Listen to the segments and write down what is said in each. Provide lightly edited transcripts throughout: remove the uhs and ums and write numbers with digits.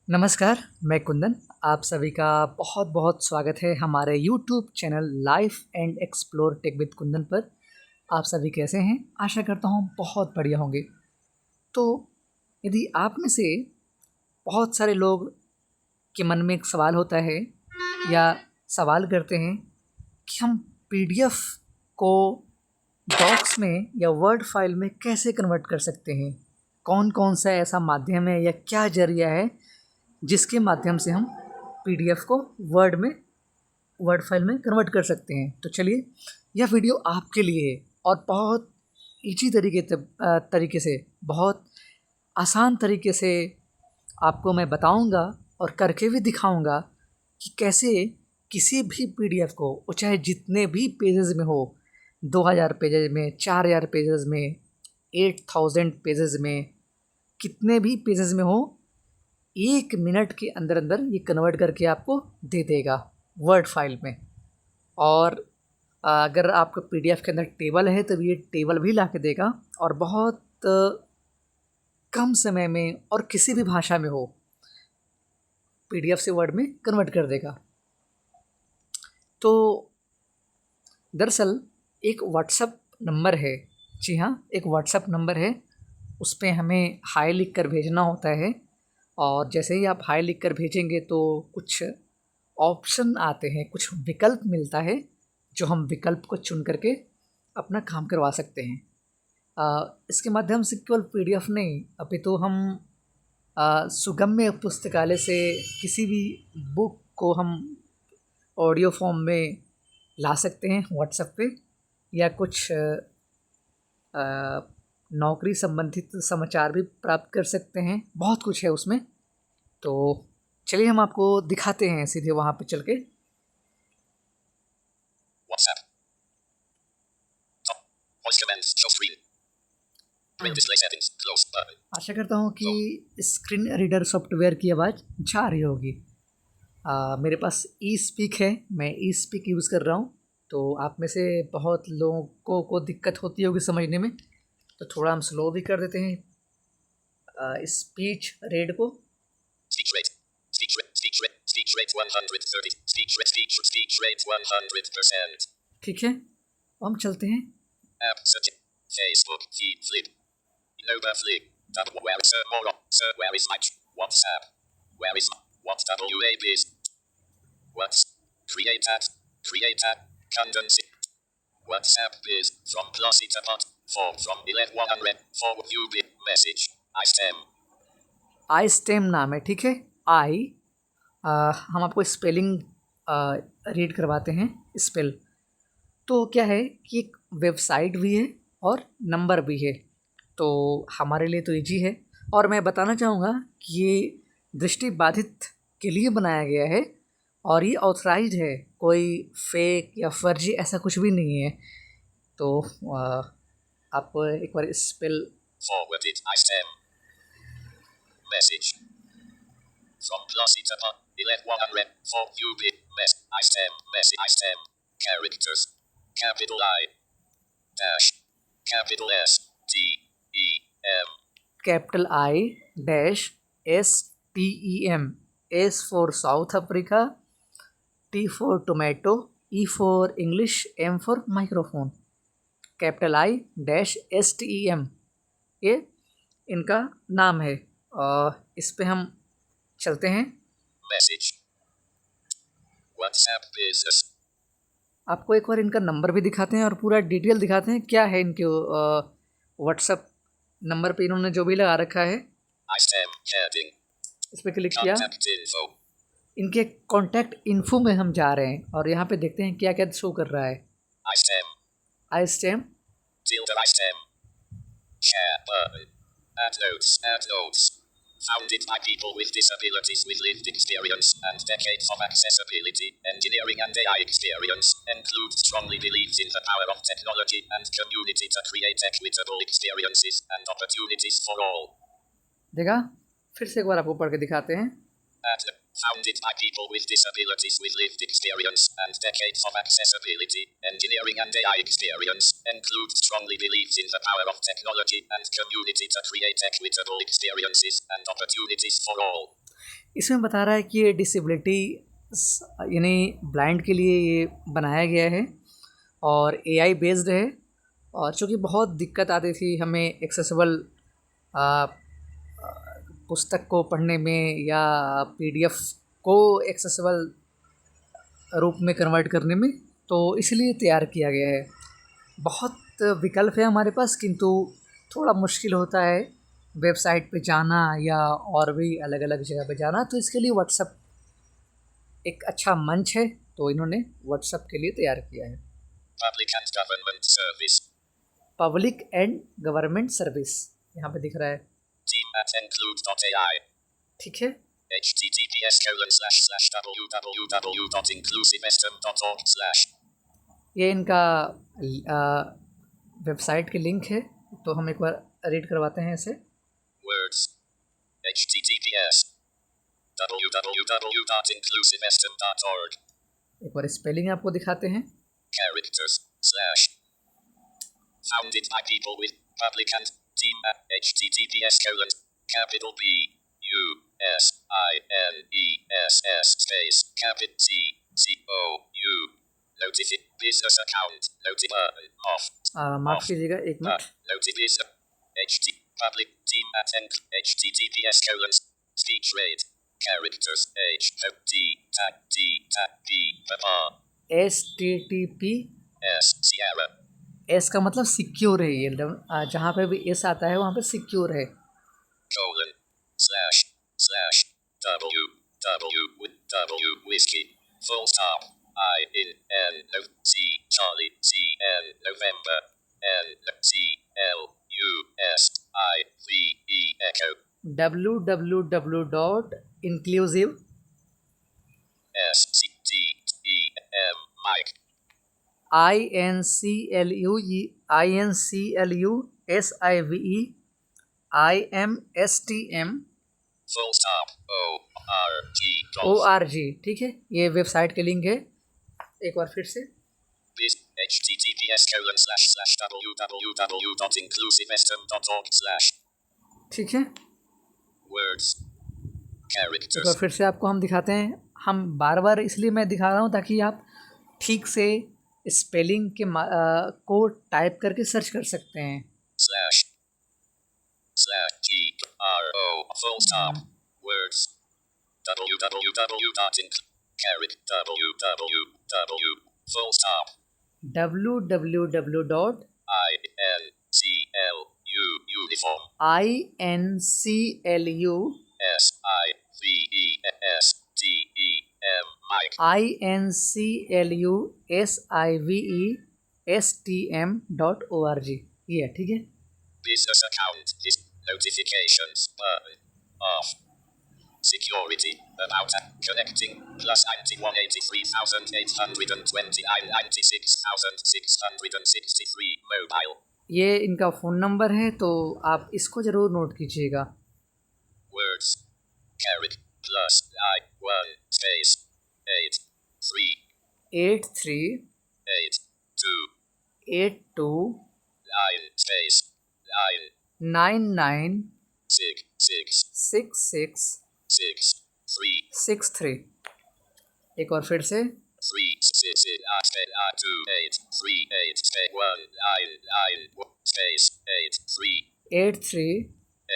नमस्कार, मैं कुंदन। आप सभी का बहुत बहुत स्वागत है हमारे YouTube channel life and explore tech with Kundan पर। आप सभी कैसे हैं? आशा करता हूँ बहुत बढ़िया होंगे। तो यदि आप में से बहुत सारे लोग के मन में एक सवाल होता है या सवाल करते हैं कि हम पीडीएफ को डॉक्स में या वर्ड फाइल में कैसे कन्वर्ट कर सकते हैं, कौन कौन सा ऐसा माध्यम है या क्या जरिया है जिसके माध्यम से हम पीडीएफ को वर्ड फाइल में कन्वर्ट कर सकते हैं। तो चलिए, यह वीडियो आपके लिए है और बहुत ईजी तरीके से, बहुत आसान तरीके से आपको मैं बताऊंगा और करके भी दिखाऊंगा कि कैसे किसी भी पीडीएफ को, वो चाहे जितने भी पेजेस में हो, 2000 पेजेस में, 4000 पेजेस में, 8000 पेजेस में, कितने भी पेजेस में हो, 1 मिनट के अंदर अंदर ये कन्वर्ट करके आपको दे देगा वर्ड फाइल में। और अगर आपको पीडीएफ के अंदर टेबल है तो ये टेबल भी ला के देगा और बहुत कम समय में और किसी भी भाषा में हो पीडीएफ से वर्ड में कन्वर्ट कर देगा। तो दरअसल एक व्हाट्सएप नंबर है, जी हाँ, एक व्हाट्सएप नंबर है, उस पर हमें हाई लिख कर भेजना होता है। और जैसे ही आप हाई लिख कर भेजेंगे तो कुछ ऑप्शन आते हैं, कुछ विकल्प मिलता है, जो हम विकल्प को चुन करके अपना काम करवा सकते हैं। इसके माध्यम से केवल पीडीएफ नहीं, अभी तो हम सुगम्य पुस्तकालय से किसी भी बुक को हम ऑडियो फॉर्म में ला सकते हैं व्हाट्सएप पे, या कुछ नौकरी संबंधित समाचार भी प्राप्त कर सकते हैं। बहुत कुछ है उसमें। तो चलिए हम आपको दिखाते हैं सीधे वहाँ पे चल के। आशा करता हूँ कि स्क्रीन रीडर सॉफ्टवेयर की आवाज़ जा रही होगी। मेरे पास ई स्पीक है, मैं ई स्पीक यूज़ कर रहा हूँ। तो आप में से बहुत लोगों को दिक्कत होती होगी समझने में, तो थोड़ा हम स्लो भी कर देते हैं स्पीच रेट को। Speech rate 130. Speech rate 100%. ठीक है, हम चलते हैं। App search. Facebook feed flip. Nova flip. Where is more? Where is my WhatsApp? Where is what WAP is? What's create at condense. WhatsApp is from plus it apart. From 1100 for view message. I stem नाम है, ठीक है। हम आपको spelling read करवाते हैं। Spell तो क्या है कि एक वेबसाइट भी है और नंबर भी है, तो हमारे लिए तो ईजी है। और मैं बताना चाहूँगा कि ये दृष्टिबाधित के लिए बनाया गया है और ये ऑथराइज्ड है, कोई फेक या फर्जी ऐसा कुछ भी नहीं है। तो आप एक बार spell message from plus it upon 1100 for UB message characters capital I dash capital S T E M capital I dash S T E M S for South Africa, T for tomato, E for English, M for microphone, capital I dash S T E M ये इनका नाम है। इस पे हम चलते हैं। Message WhatsApp business, आपको एक बार इनका नंबर भी दिखाते हैं और पूरा डिटेल दिखाते हैं क्या है इनके व्हाट्सएप नंबर पे इन्होंने जो भी लगा रखा है। इस पर क्लिक किया, इनके कॉन्टैक्ट इन्फो में हम जा रहे हैं और यहाँ पे देखते हैं क्या क्या शो कर रहा है। आई stem add notes founded by people with disabilities with lived experience and decades of accessibility, engineering and AI experience, includes strongly believes in the power of technology and community to create equitable experiences and opportunities for all. देखा, फिर से एक बार आपको पढ़ के दिखाते हैं। Founded by people with disabilities with lived experience and decades of accessibility, engineering and AI experience, includes strongly believes in the power of technology and community to create equitable experiences and opportunities for all. इसमें बता रहा है कि ये disability यानी blind के लिए ये बनाया गया है और एआई बेस्ड है, और चूँकि बहुत दिक्कत आती थी हमें एक्सेसिबल पुस्तक को पढ़ने में या पीडीएफ को एक्सेसिबल रूप में कन्वर्ट करने में, तो इसलिए तैयार किया गया है। बहुत विकल्प है हमारे पास, किंतु थोड़ा मुश्किल होता है वेबसाइट पे जाना या और भी अलग अलग जगह पे जाना, तो इसके लिए व्हाट्सएप एक अच्छा मंच है, तो इन्होंने व्हाट्सएप के लिए तैयार किया है। पब्लिक एंड गवर्नमेंट सर्विस यहाँ पे दिख रहा है, ठीक है। ये इनका वेबसाइट के लिंक है, तो हम एक बार रीड करवाते हैं इसे। Words. https www.inclusivestem.org. एक बार स्पेलिंग आपको दिखाते हैं। Characters / founded by people with public and team at https capital B U S I N E S S space capital C C O U business account off माफ कीजिएगा एक minute. public team at https speech rate characters H T tag T tag P papa STTP S Sierra S का मतलब secure है, ये जहाँ पे भी एस आता है वहाँ पे सिक्योर है। //w whiskey full stop I in N O C Charlie C N November N C L U S I V E echo www.inclusive SCTEM Mike INCLUSIVEIMSTM full stop ORG, ठीक है। ये website के link है, एक बार फिर से https://www.inclusivestem.org/ ठीक है। words एक characters बार फिर से आपको हम दिखाते हैं। हम बार बार इसलिए मैं दिखा रहा हूँ ताकि आप ठीक से स्पेलिंग के को टाइप करके सर्च कर सकते हैं। //GRO full stop words www full stop www. INCLU uniform INCLU SIVESTEM Mike INCLUSIVESTM.org, ये है, ठीक है। business account notifications button off security about connecting +91,829,96,663 mobile ये इनका फ़ोन नंबर है, तो आप इसको ज़रूर नोट कीजिएगा। words carrot plus I1 space 83 82 line space line 99 66 63। एक और फिर से 3 6 2 8 3 8 space 1 9 space 8 3 83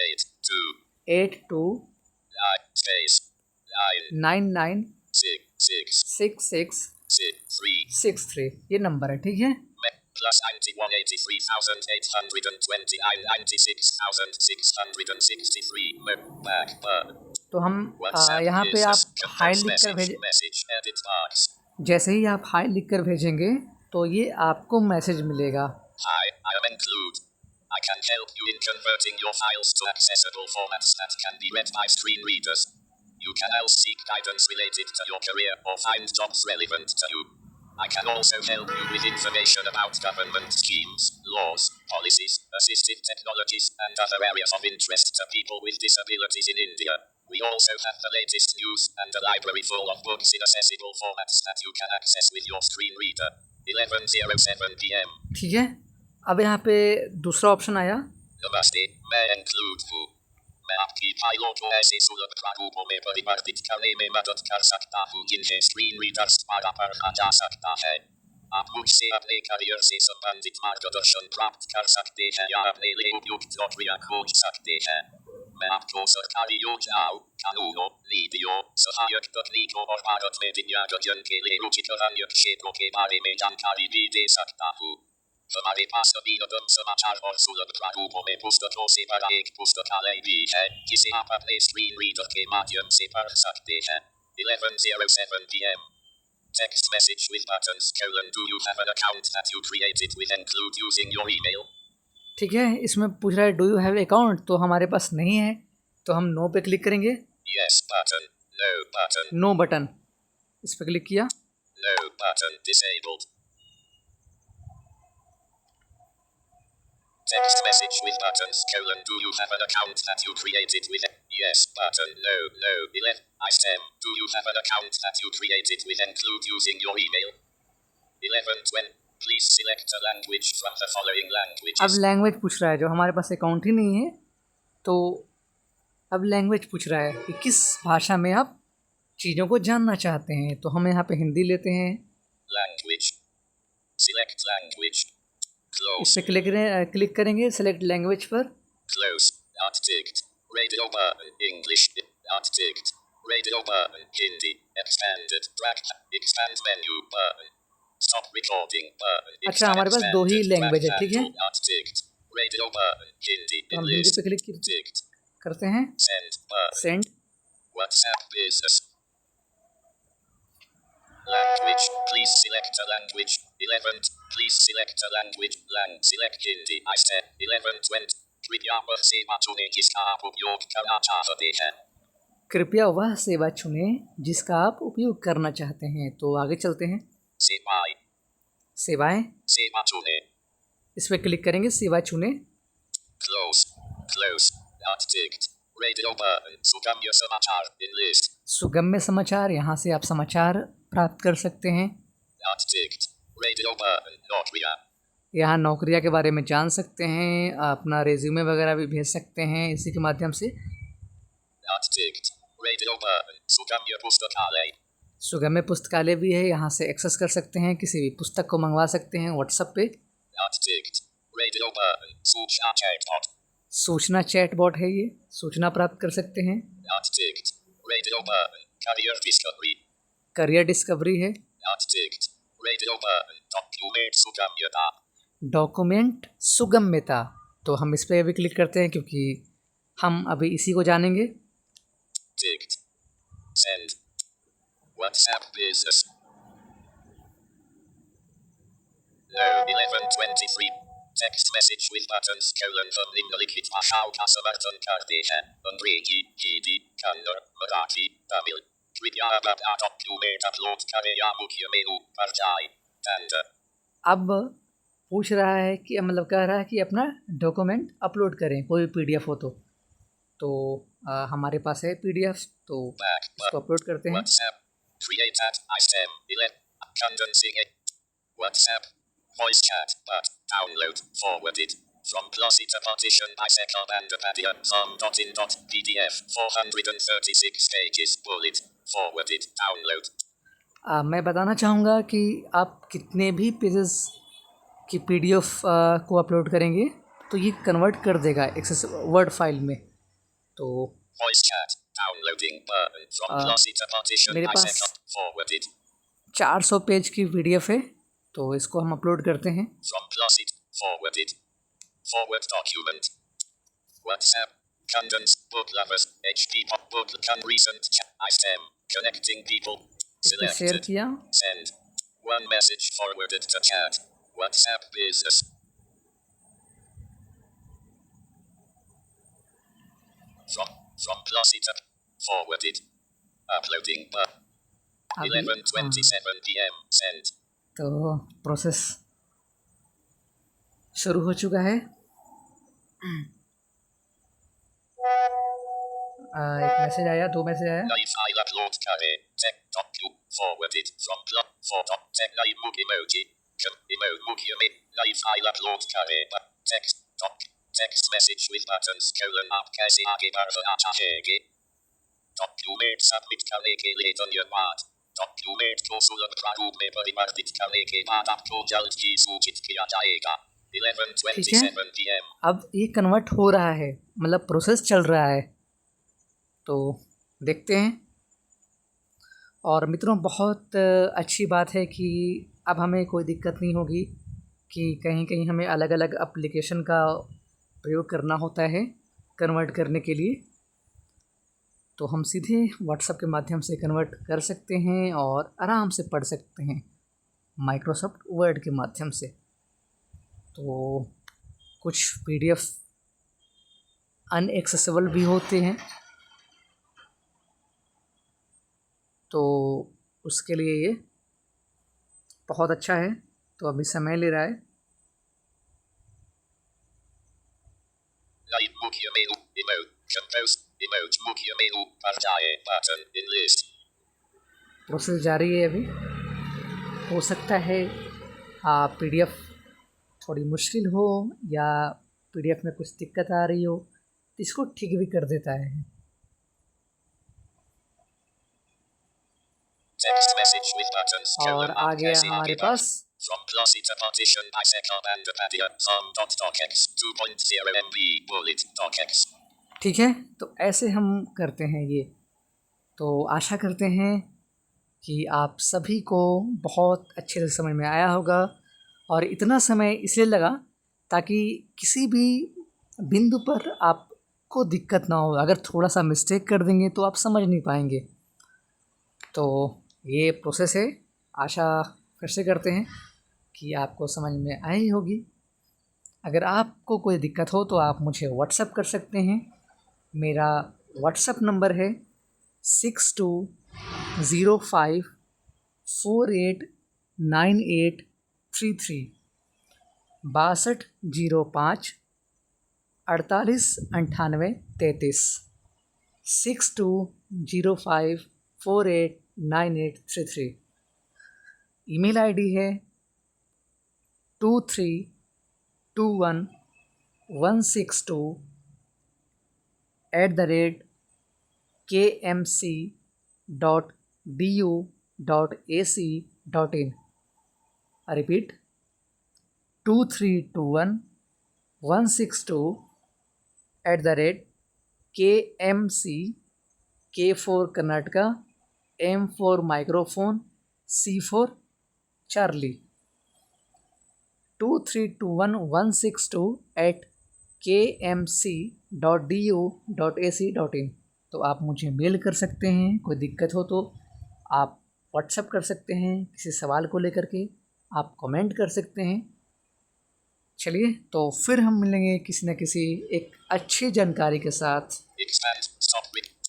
82 82 space 99 66 63, ये नंबर है, ठीक है। +91,83,820,96,663 back तो हम यहाँ पे आप हाई लिख कर भेजें, जैसे ही आप हाई लिख कर भेजेंगे तो ये आपको मैसेज मिलेगा। Hi, I am Include. I can help you in converting your files to accessible formats that can be read by screen readers. You can also seek guidance related to your career or find jobs relevant to you. I can also help you with information about government schemes, laws, policies, assistive technologies, and other areas of interest to people with disabilities in India. We also have the latest news and a library full of books in accessible formats that you can access with your screen reader. 11:07 p.m. ठीक है, अब यहाँ पे दूसरा option आया, नमस्ते, मैं include हूँ। मैं आपकी फाइलों को ऐसे सुलभ प्रारूपों में परिवर्तित करने में मदद कर सकता हूँ जिन्हें स्क्रीन रीडर्स द्वारा पढ़ा जा सकता है। आप मुझसे अपने करियर से संबंधित मार्गदर्शन प्राप्त कर सकते हैं या अपने लिए उपयुक्त नौकरियां खोज सकते हैं। मैं आपको सरकारी योजनाओं, कानूनों, नीतियों, सहायक तकनीकों और भारत में विनियोजन के लिए रुचिकर अन्य क्षेत्रों के बारे में जानकारी भी दे सकता हूँ। हमारे पास नवीनतम समाचार और सुलभ प्रारूपों में पुस्तकों से भरा एक पुस्तकालय भी है जिसे आप अपने स्क्रीन रीडर के माध्यम से पढ़ सकते हैं। 11:07 p.m. Text message with buttons: do you have an account that you created with include using your email? ठीक है, इसमें पूछ रहा है डू यू हैव अकाउंट, तो हमारे पास नहीं है, तो हम नो पे क्लिक करेंगे। Yes button, no button, no button, इस पे क्लिक किया। no button disabled. Text message with buttons: do you have an account that you created with yes button, no 11 item, do you have an account that you created with include using your email? 11:20 please select a language from the following languages. अब language पूछ रहा है, जो हमारे पास account ही नहीं है, तो अब लैंग्वेज पूछ रहा है कि किस भाषा में आप चीज़ों को जानना चाहते हैं, तो हम यहाँ पे हिंदी लेते हैं। Language, select language, इस close, पे क्लिक करेंगे सेलेक्ट लैंग्वेज पर। close, not ticked, radio button, English, not ticked, radio button, Hindi, expanded, drag, expand menu button, stop recording button, अच्छा, हमारे पास दो ही लैंग्वेज है, ठीक है, not ticked, radio button, Hindi, तो हम हिंदी पे क्लिक ticked, करते हैं। send button, send, WhatsApp business. Language, please select a language. 11, please select a language. Select Hindi. I said 11:20. कृपया वह सेवा चुनें जिसका आप उपयोग करना चाहते हैं। कृपया वह सेवा चुनें जिसका आप उपयोग करना चाहते हैं। तो आगे चलते हैं। सेवाएं, सेवाएं, सेवा चुनें, इस पर क्लिक करेंगे, सेवा चुनें। close, close, not ticked, radio button, सुगम्य समाचार, in list, सुगम्य समाचार, यहाँ से आप समाचार प्राप्त कर सकते हैं। not ticked, radio button, नौकरियां, यहाँ नौकरियाँ के बारे में जान सकते हैं, अपना रेज्यूमे वगैरह भी भेज सकते हैं इसी के माध्यम से। not ticked, radio button, सुगम्य पुस्तकालय, सुगम्य पुस्तकालय भी है, यहाँ से एक्सेस कर सकते हैं, किसी भी पुस्तक को मंगवा सकते हैं व्हाट्सएप पे। not ticked, radio button, सूचना chatbot, सूचना चैटबॉट है, ये सूचना प्राप्त कर सकते हैं। not ticked, radio button, career discovery, career discovery है। not ticked, radio button, document सुगम्यता, डॉक्यूमेंट सुगम्यता, तो हम इस पर भी क्लिक करते हैं क्योंकि हम अभी इसी को जानेंगे। ticked, send, WhatsApp business, no 11:23, text message with buttons, हम निम्नलिखित भाषाओं का समर्थन करते हैं, अंग्रेजी, हिंदी, कन्नड़, मराठी, तमिल, कृपया अब अपना डॉक्यूमेंट अपलोड करें या मुख्य मेनू पर जाएं, टेंडर, अब पूछ रहा है कि मतलब कह रहा है कि अपना डॉक्यूमेंट अपलोड करें, कोई पीडीएफ हो तो हमारे पास है पीडीएफ, तो इसको अपलोड करते हैं। WhatsApp, create at item 11, condensing it, WhatsApp, voice chat, but download, forwarded, from Closita partition bicycle bandapadia, PDF, 436 pages, bullet, forwarded, download. मैं बताना चाहूँगा कि आप कितने भी पेजेस की पीडीएफ को अपलोड करेंगे तो ये कन्वर्ट कर देगा एक्सेस वर्ड फाइल में। तो Voice chat, downloading button from Closita partition मेरे पास bicycle, forwarded, 400 पेज की पीडीएफ है, तो इसको हम अपलोड करते हैं। from Closit, forwarded, forward document, WhatsApp, condense, book lovers, HP pop book, recent chat, item, connecting people, इस पर शेयर selected, किया, send, one message forwarded to chat, WhatsApp business, from Closita, forwarded, uploading, अभी 11:27 p.m. send, तो process शुरू हो चुका है। एक मैसेज आया, 2 मैसेज आया। Live file upload करे. Tech docu forwarded from plot for dot tech live mug emoji. Emoji live file upload करे. Text doc text message with buttons colon आप कैसे आगे बढ़ना चाहेंगे. डॉक्यूमेंट सबमिट करने के लिए धन्यवाद. डॉक्यूमेंट को सुलभ प्रारूप में परिवर्तित करने के बाद आपको जल्द ही सूचित किया जाएगा. ठीक है, 11:27 PM. अब ये कन्वर्ट हो रहा है, मतलब प्रोसेस चल रहा है, तो देखते हैं। और मित्रों, बहुत अच्छी बात है कि अब हमें कोई दिक्कत नहीं होगी कि कहीं कहीं हमें अलग अलग एप्लीकेशन का प्रयोग करना होता है कन्वर्ट करने के लिए। तो हम सीधे व्हाट्सएप के माध्यम से कन्वर्ट कर सकते हैं और आराम से पढ़ सकते हैं माइक्रोसॉफ्ट वर्ड के माध्यम से। तो कुछ PDF अनएक्सेसिबल भी होते हैं, तो उसके लिए ये बहुत अच्छा है। तो अभी समय ले रहा है। लाइव मुख्य मेनू इमोज कंपोज इमोज मुख्य मेनू पर जाए बटन इन लिस्ट. प्रोसेस जारी है अभी। हो सकता है PDF थोड़ी मुश्किल हो या PDF में कुछ दिक्कत आ रही हो, तो इसको ठीक भी कर देता है। Text message with buttons और आ गया हमारे पास from Plusy to partition bisector and Apadia Tom.docx 2.0 MB bullet docx. ठीक है, तो ऐसे हम करते हैं ये। तो आशा करते हैं कि आप सभी को बहुत अच्छे से समझ में आया होगा। और इतना समय इसलिए लगा ताकि किसी भी बिंदु पर आपको दिक्कत ना हो। अगर थोड़ा सा मिस्टेक कर देंगे तो आप समझ नहीं पाएंगे। तो ये प्रोसेस है, आशा फिर से करते हैं कि आपको समझ में आई होगी। अगर आपको कोई दिक्कत हो तो आप मुझे व्हाट्सएप कर सकते हैं। मेरा व्हाट्सएप नंबर है 6205489833 6205 489833 6205489833। ईमेल ID है 232162@kmc.du.ac.in। Repeat 232162@kmc, K for Karnataka, M for microphone, C for Charlie, 232162@kmc.du.ac.in। तो आप मुझे मेल कर सकते हैं, कोई दिक्कत हो तो आप व्हाट्सएप कर सकते हैं, किसी सवाल को लेकर के आप कमेंट कर सकते हैं। चलिए, तो फिर हम मिलेंगे किसी न किसी एक अच्छी जानकारी के साथ।